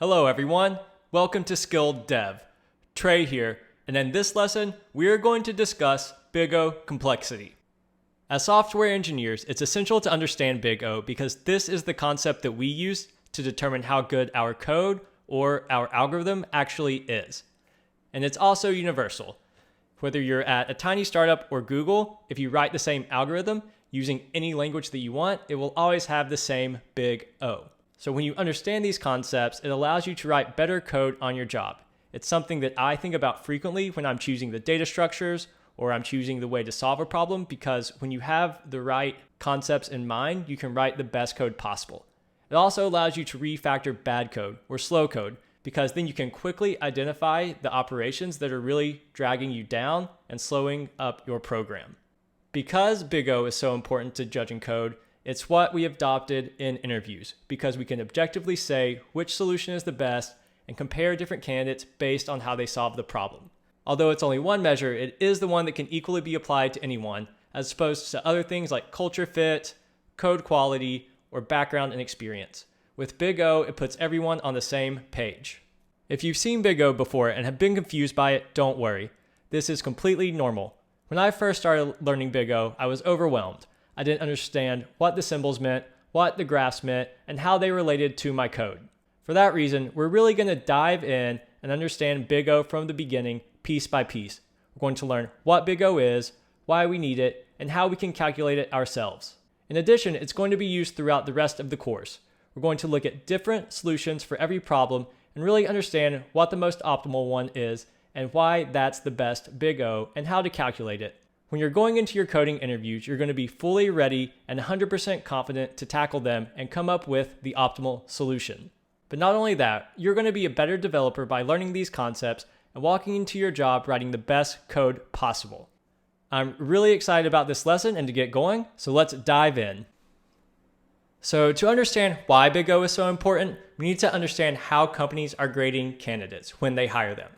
Hello everyone, welcome to Skilled Dev. Trey here, and in this lesson, we are going to discuss Big O complexity. As software engineers, it's essential to understand Big O because this is the concept that we use to determine how good our code or our algorithm actually is. And it's also universal. Whether you're at a tiny startup or Google, if you write the same algorithm using any language that you want, it will always have the same Big O. So when you understand these concepts, it allows you to write better code on your job. It's something that I think about frequently when I'm choosing the data structures or I'm choosing the way to solve a problem, because when you have the right concepts in mind, you can write the best code possible. It also allows you to refactor bad code or slow code, because then you can quickly identify the operations that are really dragging you down and slowing up your program. Because Big O is so important to judging code, it's what we adopted in interviews, because we can objectively say which solution is the best and compare different candidates based on how they solve the problem. Although it's only one measure, it is the one that can equally be applied to anyone, as opposed to other things like culture fit, code quality, or background and experience. With Big O, it puts everyone on the same page. If you've seen Big O before and have been confused by it, don't worry. This is completely normal. When I first started learning Big O, I was overwhelmed. I didn't understand what the symbols meant, what the graphs meant, and how they related to my code. For that reason, we're really going to dive in and understand Big O from the beginning, piece by piece. We're going to learn what Big O is, why we need it, and how we can calculate it ourselves. In addition, it's going to be used throughout the rest of the course. We're going to look at different solutions for every problem and really understand what the most optimal one is and why that's the best Big O and how to calculate it. When you're going into your coding interviews, you're going to be fully ready and 100% confident to tackle them and come up with the optimal solution. But not only that, you're going to be a better developer by learning these concepts and walking into your job writing the best code possible. I'm really excited about this lesson and to get going, so let's dive in. So to understand why Big O is so important, we need to understand how companies are grading candidates when they hire them.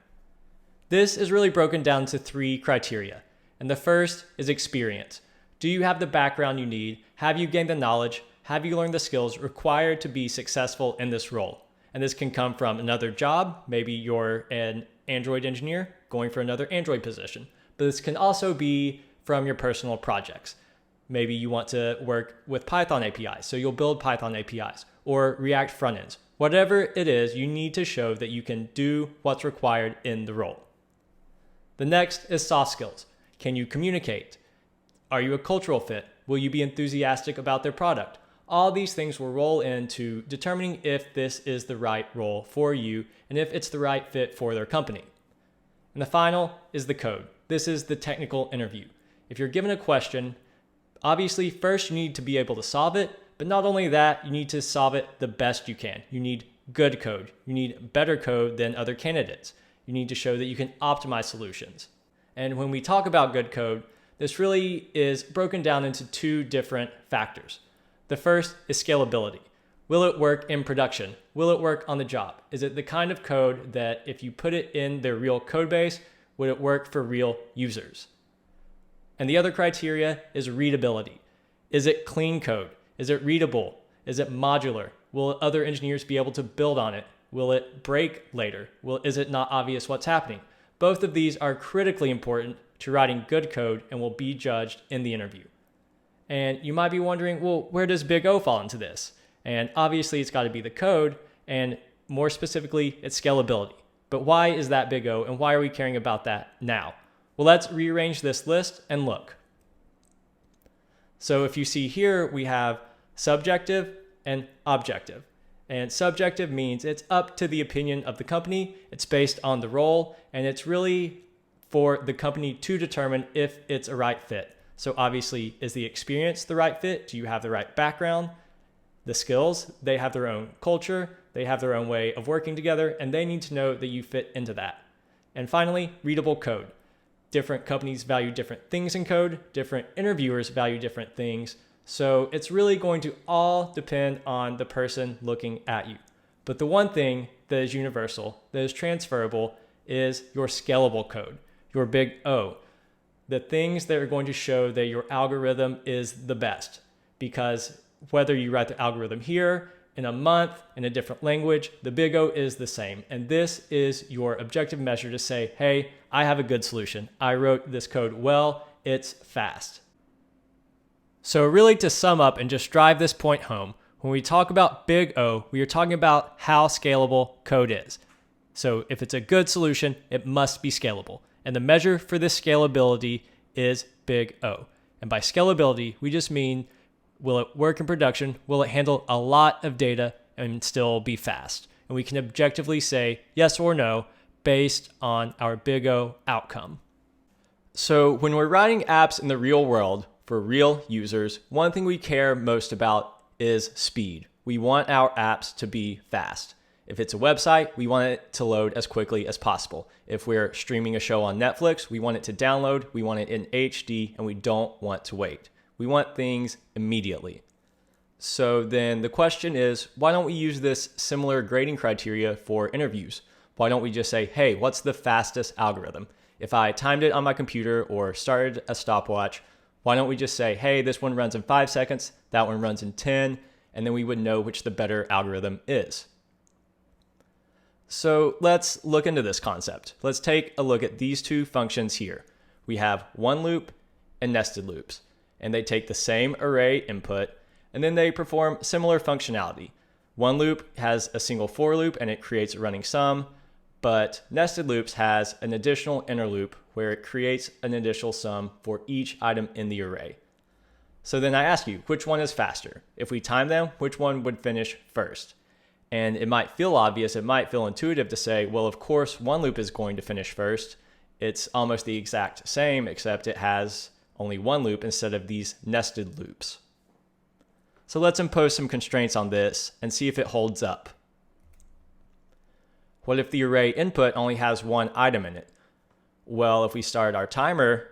This is really broken down to 3 criteria. And the first is experience. Do you have the background you need? Have you gained the knowledge? Have you learned the skills required to be successful in this role? And this can come from another job. Maybe you're an Android engineer going for another Android position. But this can also be from your personal projects. Maybe you want to work with Python APIs, so you'll build Python APIs or React frontends. Whatever it is, you need to show that you can do what's required in the role. The next is soft skills. Can you communicate? Are you a cultural fit? Will you be enthusiastic about their product? All these things will roll into determining if this is the right role for you and if it's the right fit for their company. And the final is the code. This is the technical interview. If you're given a question, obviously first you need to be able to solve it, but not only that, you need to solve it the best you can. You need good code. You need better code than other candidates. You need to show that you can optimize solutions. And when we talk about good code, this really is broken down into 2 different factors. The first is scalability. Will it work in production? Will it work on the job? Is it the kind of code that if you put it in their real code base, would it work for real users? And the other criteria is readability. Is it clean code? Is it readable? Is it modular? Will other engineers be able to build on it? Will it break later? Is it not obvious what's happening? Both of these are critically important to writing good code and will be judged in the interview. And you might be wondering, well, where does Big O fall into this? And obviously it's got to be the code, and more specifically, it's scalability. But why is that Big O, and why are we caring about that now? Well, let's rearrange this list and look. So if you see here, we have subjective and objective. And subjective means it's up to the opinion of the company, it's based on the role, and it's really for the company to determine if it's a right fit. So obviously, is the experience the right fit? Do you have the right background? The skills, they have their own culture, they have their own way of working together, and they need to know that you fit into that. And finally, readable code. Different companies value different things in code, different interviewers value different things. So it's really going to all depend on the person looking at you. But the one thing that is universal, that is transferable, is your scalable code, your Big O. The things that are going to show that your algorithm is the best. Because whether you write the algorithm here in a month, in a different language, the big O is the same. And this is your objective measure to say, hey, I have a good solution. I wrote this code well, it's fast. So really to sum up and just drive this point home, when we talk about big O, we are talking about how scalable code is. So if it's a good solution, it must be scalable. And the measure for this scalability is big O. And by scalability, we just mean, will it work in production? Will it handle a lot of data and still be fast? And we can objectively say yes or no based on our big O outcome. So when we're writing apps in the real world for real users, one thing we care most about is speed. We want our apps to be fast. If it's a website, we want it to load as quickly as possible. If we're streaming a show on Netflix, we want it to download, we want it in HD, and we don't want to wait. We want things immediately. So then the question is, why don't we use this similar grading criteria for interviews? Why don't we just say, hey, what's the fastest algorithm? If I timed it on my computer or started a stopwatch, why don't we just say, hey, this one runs in 5 seconds, that one runs in 10, and then we would know which the better algorithm is. So let's look into this concept. Let's take a look at these two functions here. We have one loop and nested loops, and they take the same array input, and then they perform similar functionality. One loop has a single for loop, and it creates a running sum, but nested loops has an additional inner loop where it creates an additional sum for each item in the array. So then I ask you, which one is faster? If we time them, which one would finish first? And it might feel obvious, it might feel intuitive to say, well, of course, one loop is going to finish first. It's almost the exact same, except it has only one loop instead of these nested loops. So let's impose some constraints on this and see if it holds up. What if the array input only has one item in it? Well, if we start our timer,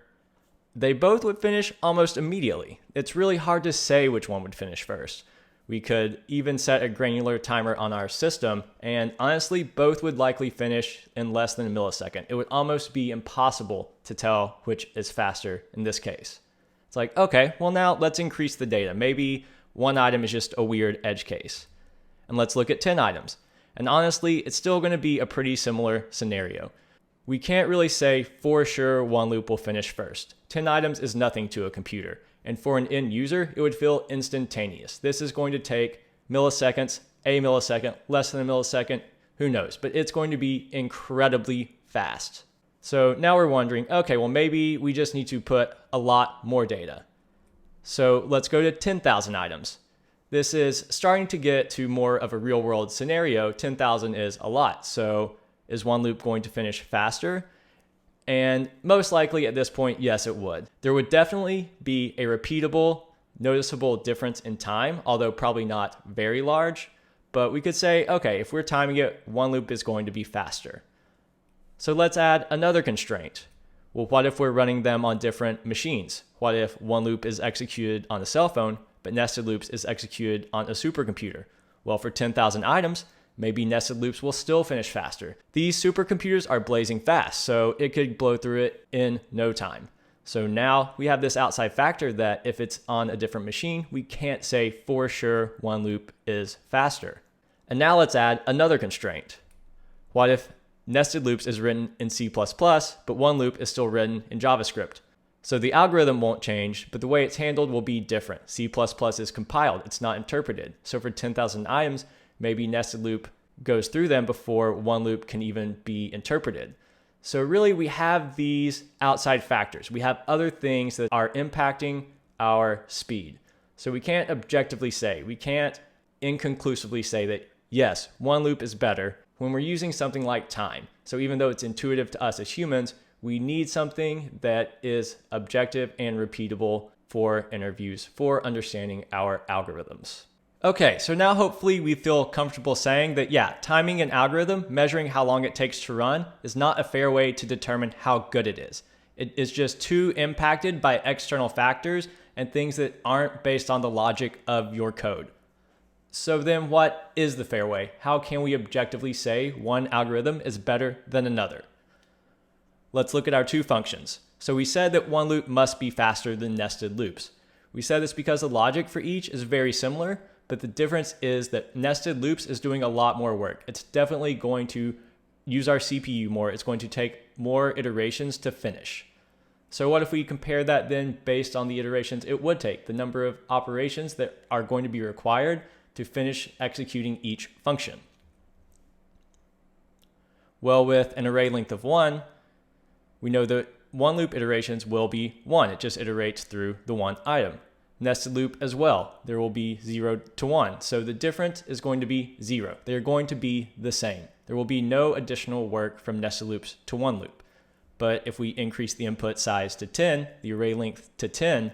they both would finish almost immediately. It's really hard to say which one would finish first. We could even set a granular timer on our system, and honestly, both would likely finish in less than a millisecond. It would almost be impossible to tell which is faster in this case. It's like, okay, well now let's increase the data. Maybe one item is just a weird edge case. And let's look at 10 items. And honestly, it's still going to be a pretty similar scenario. We can't really say for sure one loop will finish first. 10 items is nothing to a computer. And for an end user, it would feel instantaneous. This is going to take milliseconds, a millisecond, less than a millisecond, who knows? But it's going to be incredibly fast. So now we're wondering, okay, well maybe we just need to put a lot more data. So let's go to 10,000 items. This is starting to get to more of a real world scenario. 10,000 is a lot. So is one loop going to finish faster? And most likely at this point, yes, it would. There would definitely be a repeatable, noticeable difference in time, although probably not very large. But we could say, okay, if we're timing it, one loop is going to be faster. So let's add another constraint. Well, what if we're running them on different machines? What if one loop is executed on a cell phone, but nested loops is executed on a supercomputer? Well, for 10,000 items, maybe nested loops will still finish faster. These supercomputers are blazing fast, so it could blow through it in no time. So now we have this outside factor that if it's on a different machine, we can't say for sure one loop is faster. And now let's add another constraint. What if nested loops is written in C++, but one loop is still written in JavaScript? So the algorithm won't change, but the way it's handled will be different. C++ is compiled, it's not interpreted. So for 10,000 items, maybe nested loop goes through them before one loop can even be interpreted. So really we have these outside factors. We have other things that are impacting our speed. So we can't objectively say, we can't inconclusively say that yes, one loop is better when we're using something like time. So even though it's intuitive to us as humans, we need something that is objective and repeatable for interviews, for understanding our algorithms. Okay, so now hopefully we feel comfortable saying that, yeah, timing an algorithm, measuring how long it takes to run, is not a fair way to determine how good it is. It is just too impacted by external factors and things that aren't based on the logic of your code. So then what is the fair way? How can we objectively say one algorithm is better than another? Let's look at our two functions. So we said that one loop must be faster than nested loops. We said this because the logic for each is very similar, but the difference is that nested loops is doing a lot more work. It's definitely going to use our CPU more. It's going to take more iterations to finish. So what if we compare that then based on the iterations it would take, the number of operations that are going to be required to finish executing each function? Well, with an array length of 1, we know that one loop iterations will be 1. It just iterates through the one item. Nested loop as well. There will be 0 to 1. So the difference is going to be 0. They're going to be the same. There will be no additional work from nested loops to one loop. But if we increase the input size to 10, the array length to 10,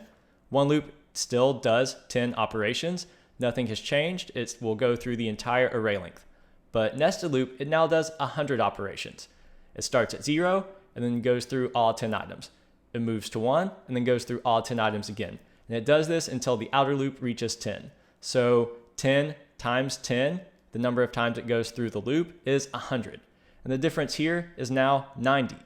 one loop still does 10 operations. Nothing has changed. It will go through the entire array length. But nested loop, it now does 100 operations. It starts at 0 and then goes through all 10 items. It moves to 1 and then goes through all 10 items again. And it does this until the outer loop reaches 10. So 10 times 10, the number of times it goes through the loop, is 100. And the difference here is now 90.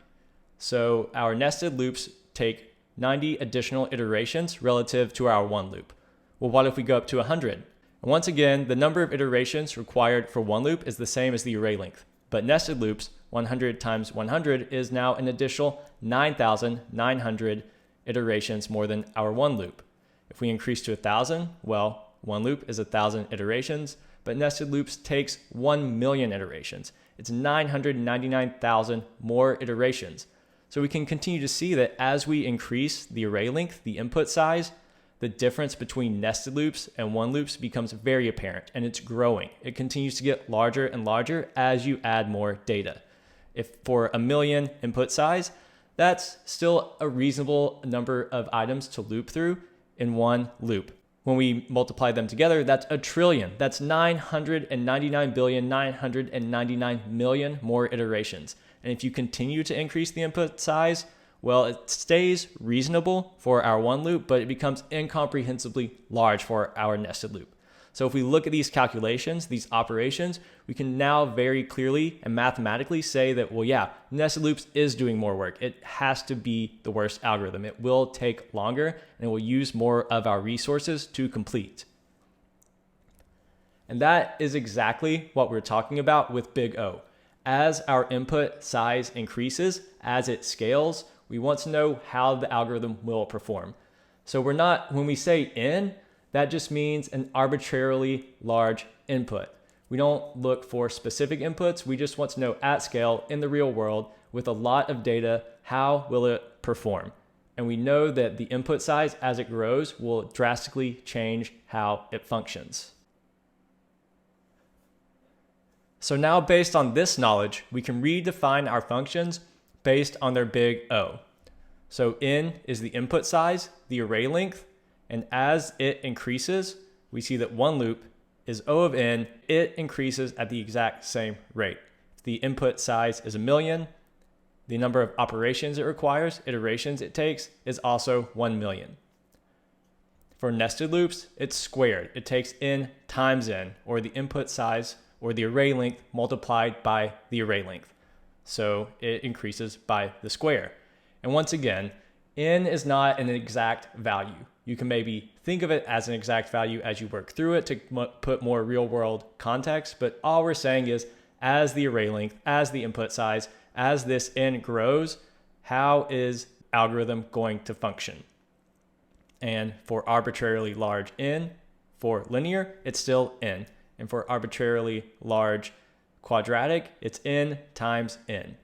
So our nested loops take 90 additional iterations relative to our one loop. Well, what if we go up to 100? And once again, the number of iterations required for one loop is the same as the array length. But nested loops, 100 times 100 is now an additional 9,900 iterations more than our one loop. If we increase to 1,000, well, one loop is 1,000 iterations, but nested loops takes 1 million iterations. It's 999,000 more iterations. So we can continue to see that as we increase the array length, the input size, the difference between nested loops and one loops becomes very apparent, and it's growing. It continues to get larger and larger as you add more data. If for 1 million input size, that's still a reasonable number of items to loop through in one loop. When we multiply them together, that's 1 trillion. That's 999,999,000,000 more iterations. And if you continue to increase the input size, well, it stays reasonable for our one loop, but it becomes incomprehensibly large for our nested loop. So if we look at these calculations, these operations, we can now very clearly and mathematically say that, well, yeah, nested loops is doing more work. It has to be the worst algorithm. It will take longer and it will use more of our resources to complete. And that is exactly what we're talking about with Big O. As our input size increases, as it scales, we want to know how the algorithm will perform. So when we say n, that just means an arbitrarily large input. We don't look for specific inputs. We just want to know at scale in the real world with a lot of data, how will it perform? And we know that the input size as it grows will drastically change how it functions. So now based on this knowledge, we can redefine our functions based on their Big O. So n is the input size, the array length, and as it increases, we see that one loop is O of n, it increases at the exact same rate. If the input size is 1 million, the number of operations it requires, iterations it takes, is also 1 million. For nested loops, it's squared. It takes n times n, or the input size, or the array length multiplied by the array length. So it increases by the square. And once again, n is not an exact value. You can maybe think of it as an exact value as you work through it to put more real world context, but all we're saying is as the array length, as the input size, as this n grows, how is algorithm going to function? And for arbitrarily large n, for linear, it's still n. And for arbitrarily large quadratic, it's n times n.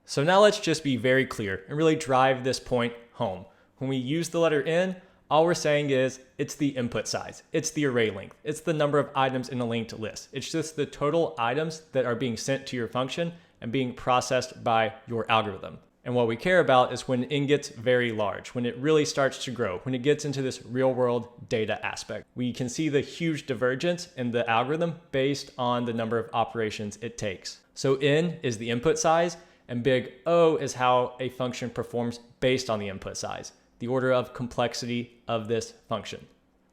So now let's just be very clear and really drive this point home. When we use the letter n, all we're saying is it's the input size, it's the array length, it's the number of items in a linked list. It's just the total items that are being sent to your function and being processed by your algorithm. And what we care about is when n gets very large, when it really starts to grow, when it gets into this real world data aspect. We can see the huge divergence in the algorithm based on the number of operations it takes. So n is the input size, and Big O is how a function performs based on the input size, the order of complexity of this function,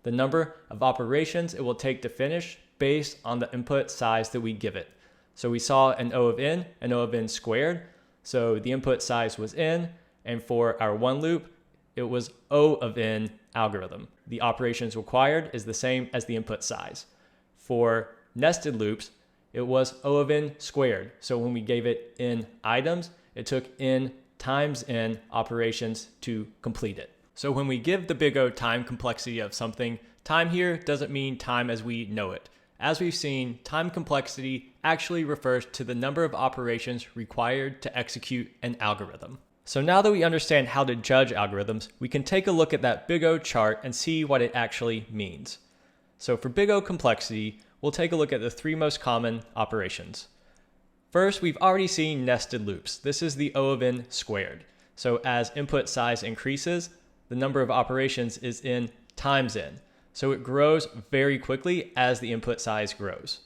the number of operations it will take to finish based on the input size that we give it. So we saw an O of n squared. So the input size was n, and for our one loop, it was O of n algorithm. The operations required is the same as the input size. For nested loops, it was O of n squared. So when we gave it n items, it took n times n operations to complete it. So when we give the big O time complexity of something, time here doesn't mean time as we know it. As we've seen, time complexity actually refers to the number of operations required to execute an algorithm. So now that we understand how to judge algorithms, we can take a look at that big O chart and see what it actually means. So for big O complexity, we'll take a look at the three most common operations. First, we've already seen nested loops. This is the O of n squared. So as input size increases, the number of operations is n times n. So it grows very quickly as the input size grows.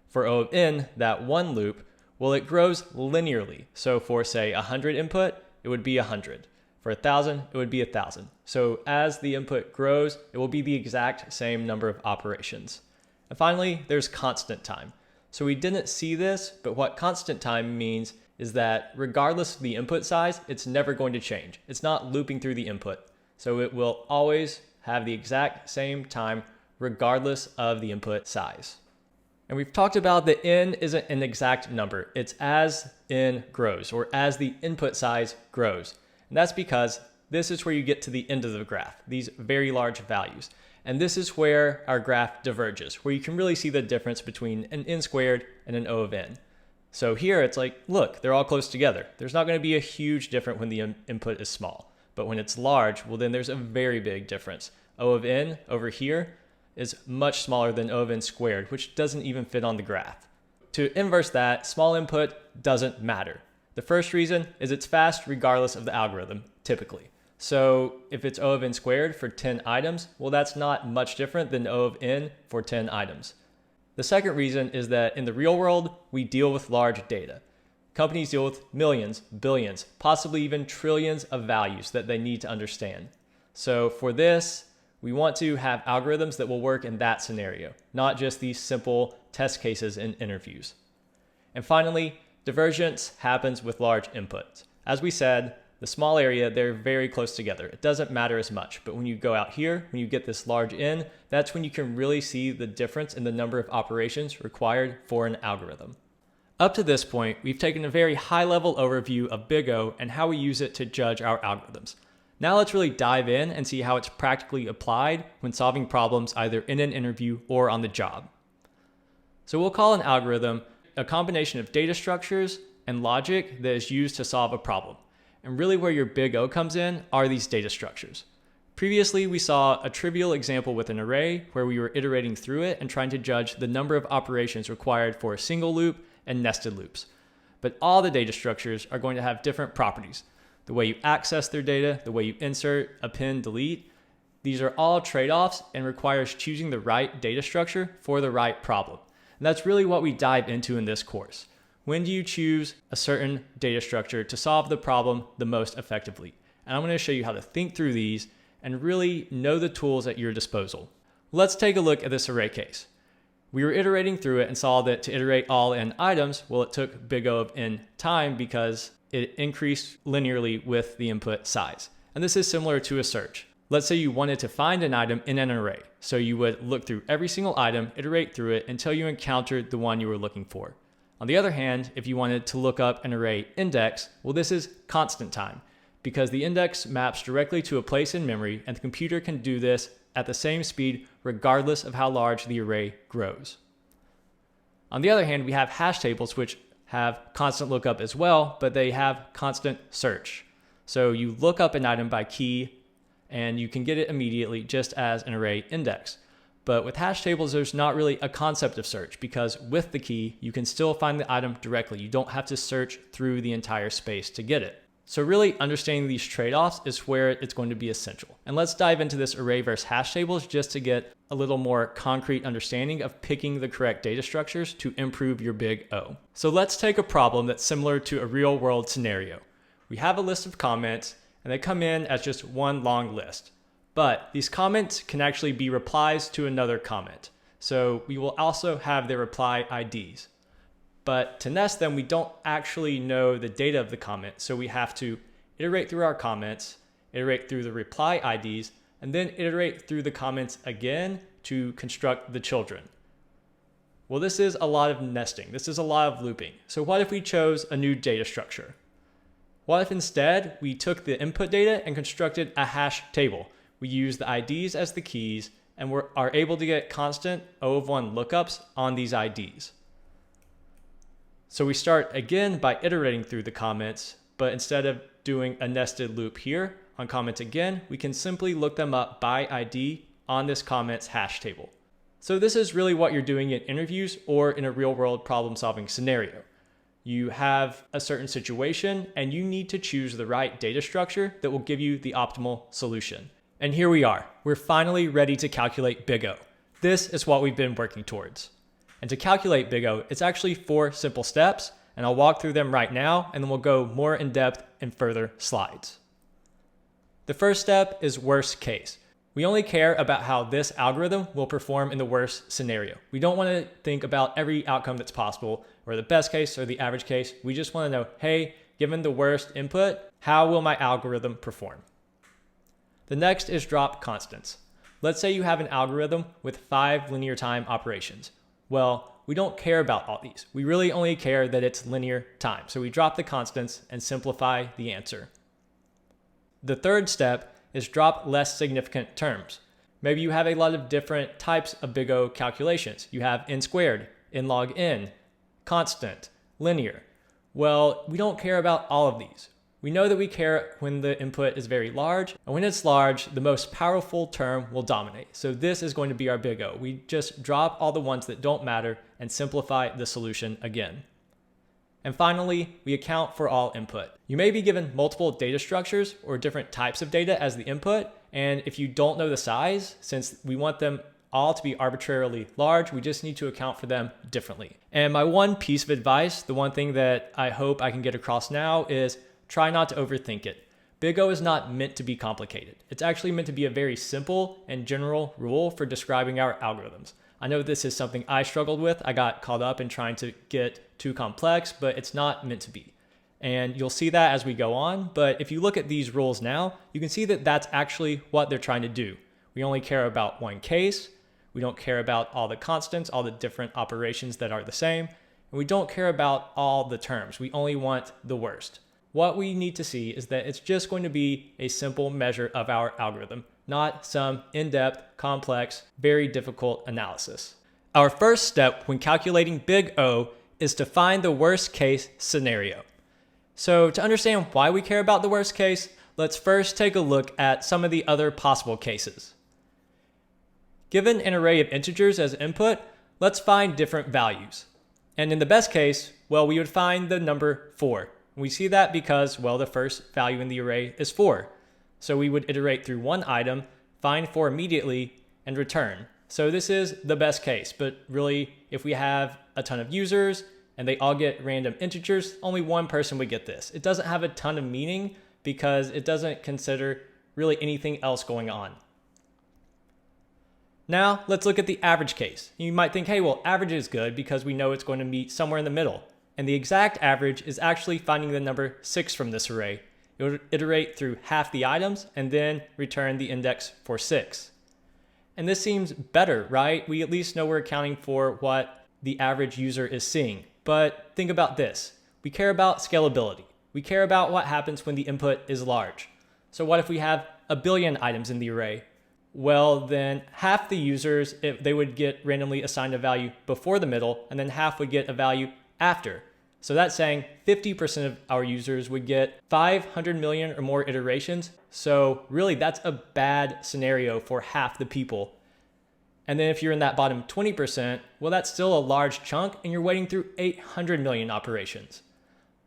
For O of n, that one loop, well, it grows linearly. So for, say, 100 input, it would be 100. For 1,000, it would be 1,000. So as the input grows, it will be the exact same number of operations. And finally, there's constant time. So we didn't see this, but what constant time means is that regardless of the input size, it's never going to change. It's not looping through the input. So it will always have the exact same time regardless of the input size. And we've talked about that n isn't an exact number. It's as n grows, or as the input size grows. And that's because this is where you get to the end of the graph, these very large values. And this is where our graph diverges, where you can really see the difference between an n squared and an O of n. So here it's like, look, they're all close together. There's not going to be a huge difference when the input is small. But when it's large, well, then there's a very big difference. O of n over here is much smaller than O of n squared, which doesn't even fit on the graph. To inverse that, small input doesn't matter. The first reason is it's fast regardless of the algorithm, typically. So if it's O of n squared for 10 items, well, that's not much different than O of n for 10 items. The second reason is that in the real world, we deal with large data. Companies deal with millions, billions, possibly even trillions of values that they need to understand. So for this, we want to have algorithms that will work in that scenario, not just these simple test cases in interviews. And finally, divergence happens with large inputs. As we said, the small area, they're very close together. It doesn't matter as much, but when you go out here, when you get this large n, that's when you can really see the difference in the number of operations required for an algorithm. Up to this point, we've taken a very high-level overview of big O and how we use it to judge our algorithms. Now let's really dive in and see how it's practically applied when solving problems either in an interview or on the job. So we'll call an algorithm a combination of data structures and logic that is used to solve a problem. And really where your big O comes in are these data structures. Previously, we saw a trivial example with an array where we were iterating through it and trying to judge the number of operations required for a single loop and nested loops. But all the data structures are going to have different properties. The way you access their data, the way you insert, append, delete, these are all trade-offs and requires choosing the right data structure for the right problem. And that's really what we dive into in this course. When do you choose a certain data structure to solve the problem the most effectively? And I'm going to show you how to think through these and really know the tools at your disposal. Let's take a look at this array case. We were iterating through it and saw that to iterate all n items, well, it took big O of n time because it increased linearly with the input size. And this is similar to a search. Let's say you wanted to find an item in an array. So you would look through every single item, iterate through it until you encountered the one you were looking for. On the other hand, if you wanted to look up an array index, well, this is constant time because the index maps directly to a place in memory and the computer can do this at the same speed regardless of how large the array grows. On the other hand, we have hash tables which have constant lookup as well, but they have constant search. So you look up an item by key and you can get it immediately just as an array index. But with hash tables, there's not really a concept of search because with the key, you can still find the item directly. You don't have to search through the entire space to get it. So really understanding these trade-offs is where it's going to be essential. And let's dive into this array versus hash tables just to get a little more concrete understanding of picking the correct data structures to improve your big O. So let's take a problem that's similar to a real world scenario. We have a list of comments and they come in as just one long list. But these comments can actually be replies to another comment. So we will also have their reply IDs. But to nest them, we don't actually know the data of the comment. So we have to iterate through our comments, iterate through the reply IDs, and then iterate through the comments again to construct the children. Well, this is a lot of nesting. This is a lot of looping. So what if we chose a new data structure? What if instead we took the input data and constructed a hash table? We use the IDs as the keys and are able to get constant O of 1 lookups on these IDs. So we start again by iterating through the comments, but instead of doing a nested loop here on comments again, we can simply look them up by ID on this comments hash table. So this is really what you're doing in interviews or in a real world problem solving scenario. You have a certain situation and you need to choose the right data structure that will give you the optimal solution. And here we are. We're finally ready to calculate big O. This is what we've been working towards. And to calculate big O, it's actually 4 simple steps, and I'll walk through them right now, and then we'll go more in depth in further slides. The first step is worst case. We only care about how this algorithm will perform in the worst scenario. We don't want to think about every outcome that's possible, or the best case or the average case. We just want to know, hey, given the worst input, how will my algorithm perform? The next is drop constants. Let's say you have an algorithm with 5 linear time operations. Well, we don't care about all these. We really only care that it's linear time. So we drop the constants and simplify the answer. The third step is drop less significant terms. Maybe you have a lot of different types of big O calculations. You have n squared, n log n, constant, linear. Well, we don't care about all of these. We know that we care when the input is very large, and when it's large, the most powerful term will dominate. So this is going to be our big O. We just drop all the ones that don't matter and simplify the solution again. And finally, we account for all input. You may be given multiple data structures or different types of data as the input, and if you don't know the size, since we want them all to be arbitrarily large, we just need to account for them differently. And my one piece of advice, the one thing that I hope I can get across now is try not to overthink it. Big O is not meant to be complicated. It's actually meant to be a very simple and general rule for describing our algorithms. I know this is something I struggled with. I got caught up in trying to get too complex, but it's not meant to be. And you'll see that as we go on. But if you look at these rules now, you can see that that's actually what they're trying to do. We only care about one case. We don't care about all the constants, all the different operations that are the same. And we don't care about all the terms. We only want the worst. What we need to see is that it's just going to be a simple measure of our algorithm, not some in-depth, complex, very difficult analysis. Our first step when calculating big O is to find the worst case scenario. So to understand why we care about the worst case, let's first take a look at some of the other possible cases. Given an array of integers as input, let's find different values. And in the best case, well, we would find the number 4. We see that because, well, the first value in the array is 4. So we would iterate through one item, find 4 immediately, and return. So this is the best case, but really, if we have a ton of users and they all get random integers, only one person would get this. It doesn't have a ton of meaning because it doesn't consider really anything else going on. Now, let's look at the average case. You might think, hey, well, average is good because we know it's going to meet somewhere in the middle. And the exact average is actually finding the number 6 from this array. It would iterate through half the items and then return the index for 6. And this seems better, right? We at least know we're accounting for what the average user is seeing. But think about this. We care about scalability. We care about what happens when the input is large. So what if we have a billion items in the array? Well, then half the users, they would get randomly assigned a value before the middle, and then half would get a value after. So that's saying 50% of our users would get 500 million or more iterations. So really that's a bad scenario for half the people. And then if you're in that bottom 20%, well, that's still a large chunk and you're waiting through 800 million operations.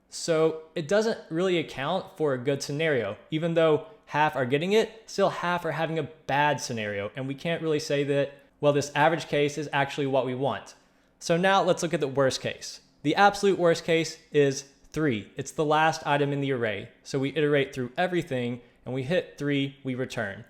So it doesn't really account for a good scenario. Even though half are getting it, still half are having a bad scenario. And we can't really say that, well, this average case is actually what we want. So now let's look at the worst case. The absolute worst case is 3. It's the last item in the array. So we iterate through everything and we hit 3, we return.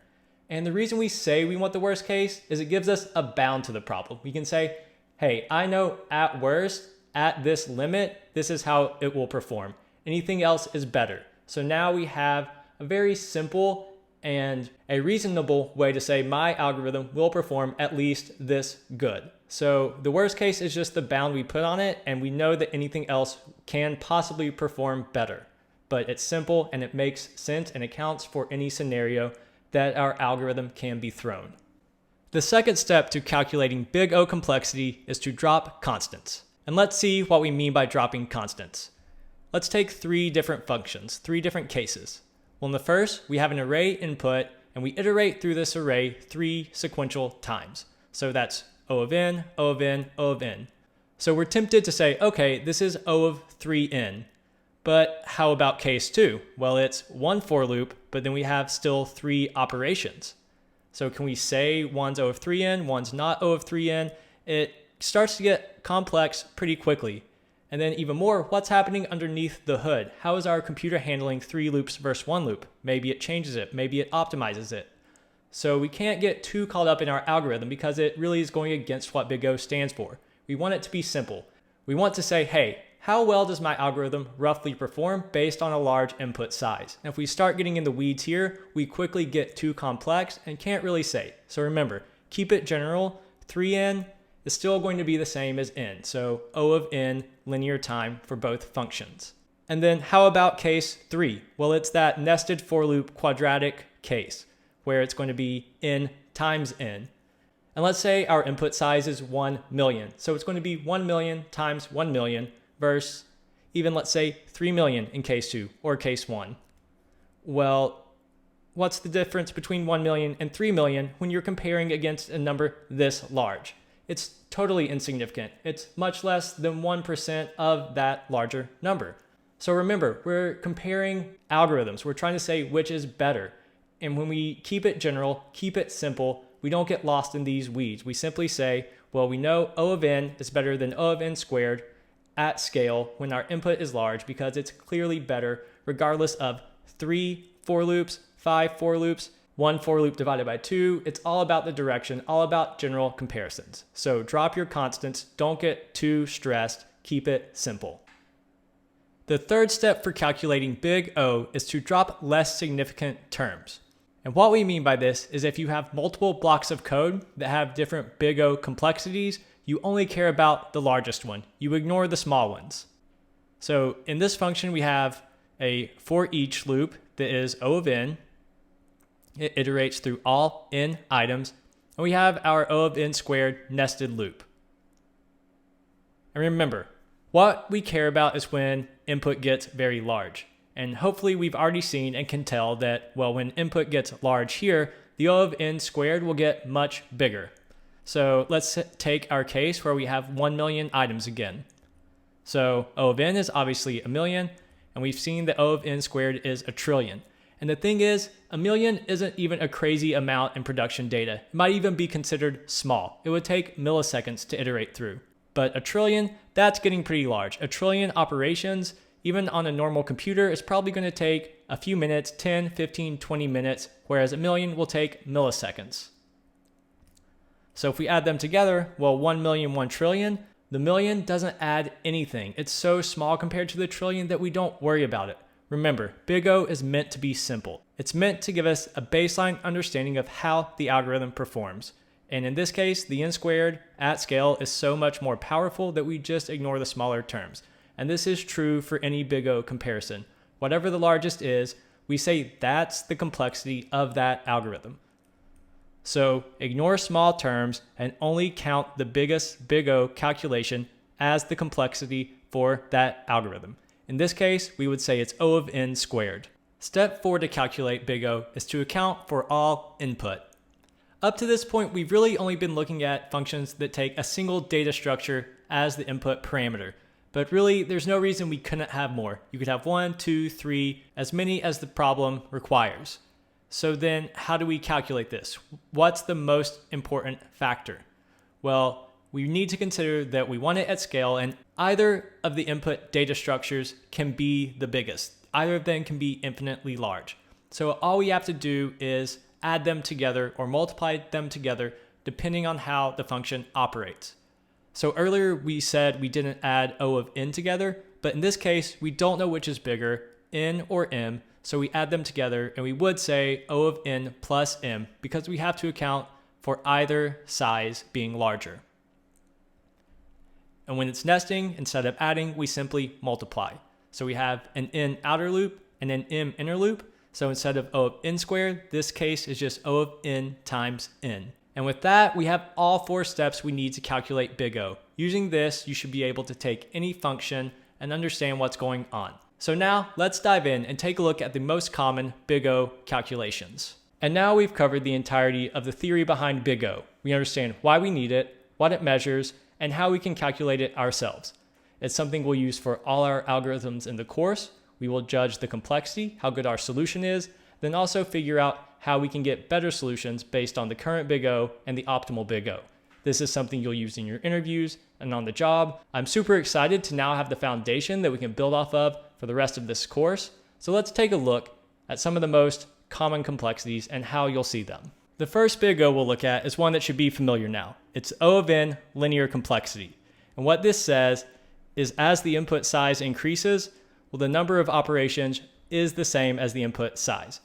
And the reason we say we want the worst case is it gives us a bound to the problem. We can say, hey, I know at worst, at this limit, this is how it will perform. Anything else is better. So now we have a very simple and a reasonable way to say my algorithm will perform at least this good. So the worst case is just the bound we put on it, and we know that anything else can possibly perform better. But it's simple and it makes sense and accounts for any scenario that our algorithm can be thrown. The second step to calculating big O complexity is to drop constants. And let's see what we mean by dropping constants. Let's take three different functions, three different cases. Well, in the first, we have an array input, and we iterate through this array 3 sequential times. So that's O of n, O of n, O of n. So we're tempted to say, okay, this is O of 3n. But how about case 2? Well, it's one for loop, but then we have still 3 operations. So can we say one's O of 3n, one's not O of 3n? It starts to get complex pretty quickly. And then even more, what's happening underneath the hood? How is our computer handling 3 loops versus 1 loop? Maybe it changes it, maybe it optimizes it. So we can't get too caught up in our algorithm because it really is going against what big O stands for. We want it to be simple. We want to say, hey, how well does my algorithm roughly perform based on a large input size? And if we start getting in the weeds here, we quickly get too complex and can't really say. So remember, keep it general. 3n is still going to be the same as n. So O of n linear time for both functions. And then how about case 3? Well, it's that nested for loop quadratic case where it's going to be n times n. And let's say our input size is 1 million. So it's going to be 1 million times 1 million versus even, let's say, 3 million in case 2 or case 1. Well, what's the difference between 1 million and 3 million when you're comparing against a number this large? It's totally insignificant. It's much less than 1% of that larger number. So remember, we're comparing algorithms. We're trying to say which is better. And when we keep it general, keep it simple, we don't get lost in these weeds. We simply say, well, we know O of n is better than O of n squared at scale when our input is large because it's clearly better regardless of 3 for loops, 5 for loops, 1 for loop divided by 2. It's all about the direction, all about general comparisons. So drop your constants, don't get too stressed, keep it simple. The third step for calculating big O is to drop less significant terms. And what we mean by this is if you have multiple blocks of code that have different big O complexities, you only care about the largest one. You ignore the small ones. So in this function, we have a for each loop that is O of n. It iterates through all n items. And we have our O of n squared nested loop. And remember, what we care about is when input gets very large. And hopefully we've already seen and can tell that, well, when input gets large here, the O of n squared will get much bigger. So let's take our case where we have 1 million items again. So O of n is obviously a million, and we've seen that O of n squared is a trillion. And the thing is, a million isn't even a crazy amount in production data. It might even be considered small. It would take milliseconds to iterate through. But a trillion, that's getting pretty large. A trillion operations, even on a normal computer, is probably going to take a few minutes, 10, 15, 20 minutes, whereas a million will take milliseconds. So if we add them together, well, 1 million, 1 trillion, the million doesn't add anything. It's so small compared to the trillion that we don't worry about it. Remember, big O is meant to be simple. It's meant to give us a baseline understanding of how the algorithm performs. And in this case, the n squared at scale is so much more powerful that we just ignore the smaller terms. And this is true for any big O comparison. Whatever the largest is, we say that's the complexity of that algorithm. So ignore small terms and only count the biggest big O calculation as the complexity for that algorithm. In this case, we would say it's O of n squared. Step 4 to calculate big O is to account for all input. Up to this point, we've really only been looking at functions that take a single data structure as the input parameter. But really, there's no reason we couldn't have more. You could have 1, 2, 3, as many as the problem requires. So then, how do we calculate this? What's the most important factor? Well, we need to consider that we want it at scale, and either of the input data structures can be the biggest. Either of them can be infinitely large. So all we have to do is add them together or multiply them together depending on how the function operates. So earlier we said we didn't add O of n together, but in this case we don't know which is bigger, n or m, so we add them together and we would say O of n plus m because we have to account for either size being larger. And when it's nesting, instead of adding, we simply multiply. So we have an n outer loop and an m inner loop. So instead of O of n squared, this case is just O of n times n. And with that, we have all 4 steps we need to calculate big O. Using this, you should be able to take any function and understand what's going on. So now let's dive in and take a look at the most common big O calculations. And now we've covered the entirety of the theory behind big O. We understand why we need it, what it measures, and how we can calculate it ourselves. It's something we'll use for all our algorithms in the course. We will judge the complexity, how good our solution is, then also figure out how we can get better solutions based on the current big O and the optimal big O. This is something you'll use in your interviews and on the job. I'm super excited to now have the foundation that we can build off of for the rest of this course. So let's take a look at some of the most common complexities and how you'll see them. The first big O we'll look at is one that should be familiar now. It's O of n linear complexity. And what this says is as the input size increases, well, the number of operations is the same as the input size.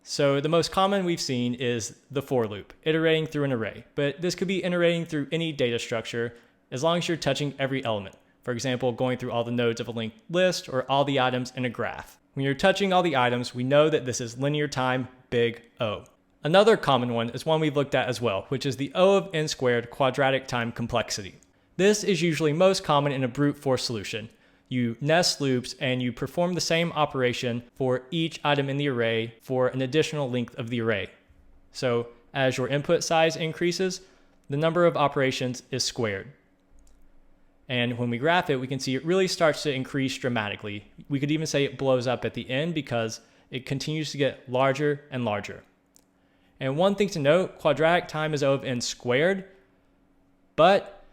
So the most common we've seen is the for loop, iterating through an array. But this could be iterating through any data structure as long as you're touching every element. For example, going through all the nodes of a linked list or all the items in a graph. When you're touching all the items, we know that this is linear time big O. Another common one is one we've looked at as well, which is the O of n squared quadratic time complexity. This is usually most common in a brute force solution. You nest loops and you perform the same operation for each item in the array for an additional length of the array. So as your input size increases, the number of operations is squared. And when we graph it, we can see it really starts to increase dramatically. We could even say it blows up at the end because it continues to get larger and larger. And one thing to note, quadratic time is O of n squared, but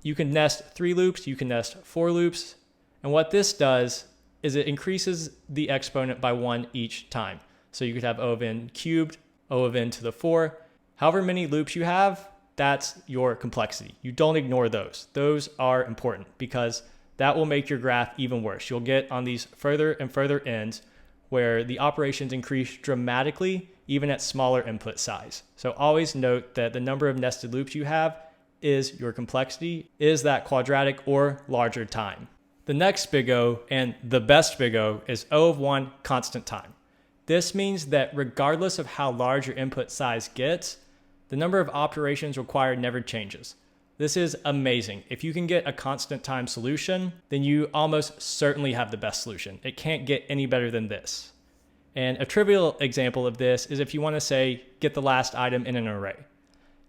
you can nest 3 loops, you can nest 4 loops. And what this does is it increases the exponent by 1 each time. So you could have O of n cubed, O of n to the 4. However many loops you have, that's your complexity. You don't ignore those. Those are important because that will make your graph even worse. You'll get on these further and further ends where the operations increase dramatically even at smaller input size. So always note that the number of nested loops you have is your complexity, is that quadratic or larger time. The next big O and the best big O is O of 1 constant time. This means that regardless of how large your input size gets, the number of operations required never changes. This is amazing. If you can get a constant time solution, then you almost certainly have the best solution. It can't get any better than this. And a trivial example of this is if you want to say, get the last item in an array.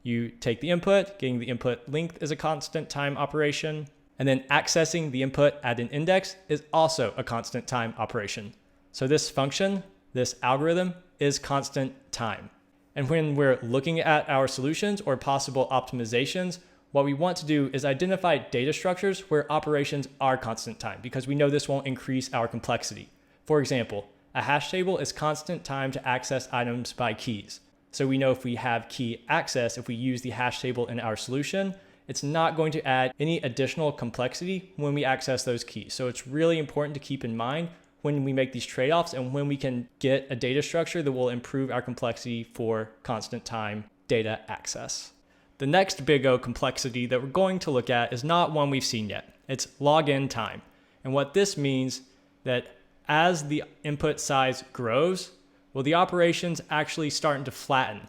You take the input, getting the input length is a constant time operation, and then accessing the input at an index is also a constant time operation. So this function, this algorithm, is constant time. And when we're looking at our solutions or possible optimizations, what we want to do is identify data structures where operations are constant time because we know this won't increase our complexity. For example, a hash table is constant time to access items by keys. So we know if we have key access, if we use the hash table in our solution, it's not going to add any additional complexity when we access those keys. So it's really important to keep in mind when we make these trade-offs and when we can get a data structure that will improve our complexity for constant time data access. The next big O complexity that we're going to look at is not one we've seen yet. It's log n time. And what this means that as the input size grows, well, the operations actually starting to flatten.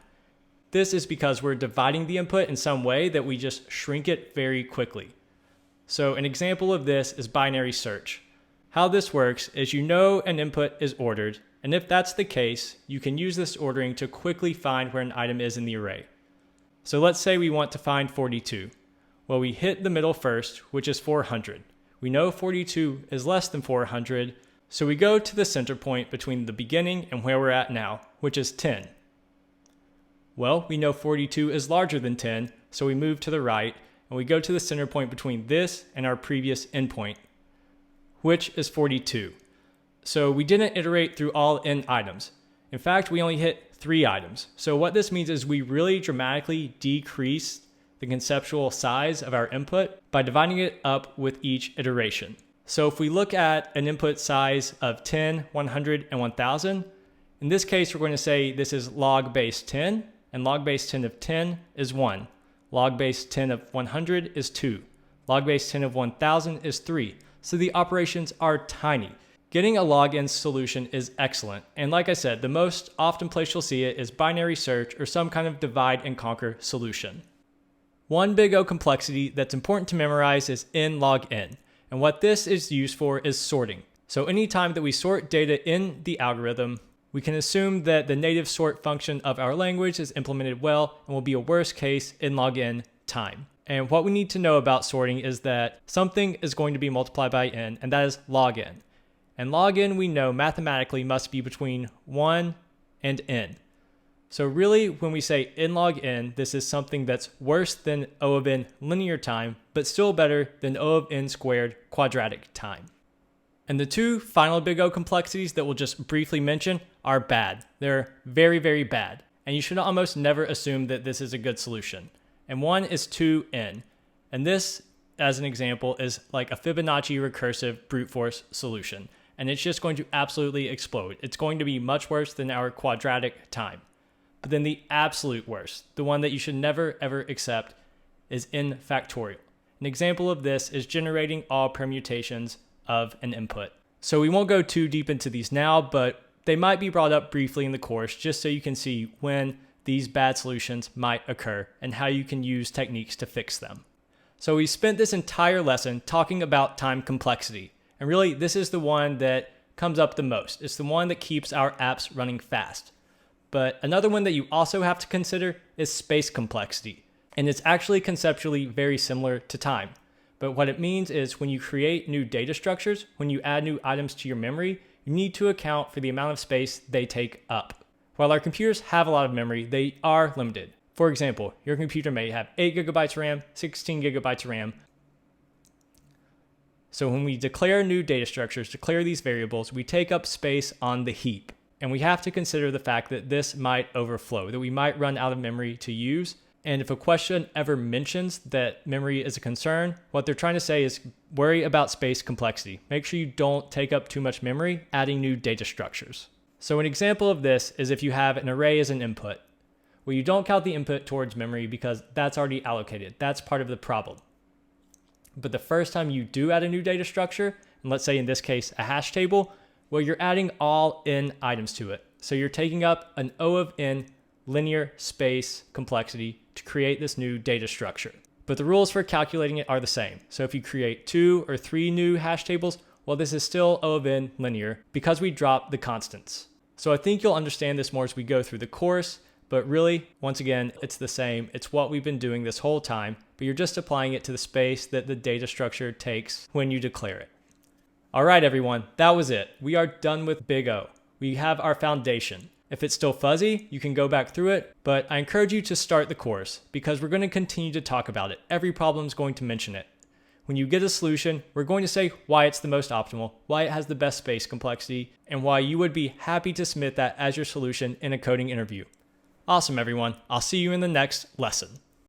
This is because we're dividing the input in some way that we just shrink it very quickly. So an example of this is binary search. How this works is you know an input is ordered, and if that's the case, you can use this ordering to quickly find where an item is in the array. So let's say we want to find 42. Well, we hit the middle first, which is 400. We know 42 is less than 400, so we go to the center point between the beginning and where we're at now, which is 10. Well, we know 42 is larger than 10, so we move to the right, and we go to the center point between this and our previous endpoint, which is 42. So we didn't iterate through all n items. In fact, we only hit 3 items. So what this means is we really dramatically decreased the conceptual size of our input by dividing it up with each iteration. So if we look at an input size of 10, 100, and 1000, in this case, we're going to say this is log base 10, and log base 10 of 10 is 1. Log base 10 of 100 is 2. Log base 10 of 1000 is 3, so the operations are tiny. Getting a log n solution is excellent, and like I said, the most often place you'll see it is binary search or some kind of divide and conquer solution. One big O complexity that's important to memorize is n log n, and what this is used for is sorting. So anytime that we sort data in the algorithm, we can assume that the native sort function of our language is implemented well and will be a worst case n log n time. And what we need to know about sorting is that something is going to be multiplied by n, and that is log n. And log n we know mathematically must be between 1 and n. So really when we say n log n, this is something that's worse than O of n linear time, but still better than O of n squared quadratic time. And the two final big O complexities that we'll just briefly mention are bad. They're very, very bad. And you should almost never assume that this is a good solution. And one is 2n. And this, as an example, is like a Fibonacci recursive brute force solution. And it's just going to absolutely explode. It's going to be much worse than our quadratic time. But then the absolute worst, the one that you should never ever accept, is n factorial. An example of this is generating all permutations of an input. So we won't go too deep into these now, but they might be brought up briefly in the course just so you can see when these bad solutions might occur and how you can use techniques to fix them. So we spent this entire lesson talking about time complexity. And really, this is the one that comes up the most. It's the one that keeps our apps running fast. But another one that you also have to consider is space complexity. And it's actually conceptually very similar to time. But what it means is when you create new data structures, when you add new items to your memory, you need to account for the amount of space they take up. While our computers have a lot of memory, they are limited. For example, your computer may have 8 gigabytes of RAM, 16 gigabytes of RAM. So when we declare new data structures, declare these variables, we take up space on the heap. And we have to consider the fact that this might overflow, that we might run out of memory to use. And if a question ever mentions that memory is a concern, what they're trying to say is worry about space complexity. Make sure you don't take up too much memory adding new data structures. So an example of this is if you have an array as an input. Well, you don't count the input towards memory because that's already allocated. That's part of the problem. But the first time you do add a new data structure, and let's say in this case a hash table, well, you're adding all n items to it. So you're taking up an O of n linear space complexity to create this new data structure. But the rules for calculating it are the same. So if you create 2 or 3 new hash tables, well, this is still O of n linear because we dropped the constants. So I think you'll understand this more as we go through the course, but really, once again, it's the same. It's what we've been doing this whole time, but you're just applying it to the space that the data structure takes when you declare it. All right, everyone, that was it. We are done with Big O. We have our foundation. If it's still fuzzy, you can go back through it, but I encourage you to start the course because we're going to continue to talk about it. Every problem is going to mention it. When you get a solution, we're going to say why it's the most optimal, why it has the best space complexity, and why you would be happy to submit that as your solution in a coding interview. Awesome, everyone. I'll see you in the next lesson.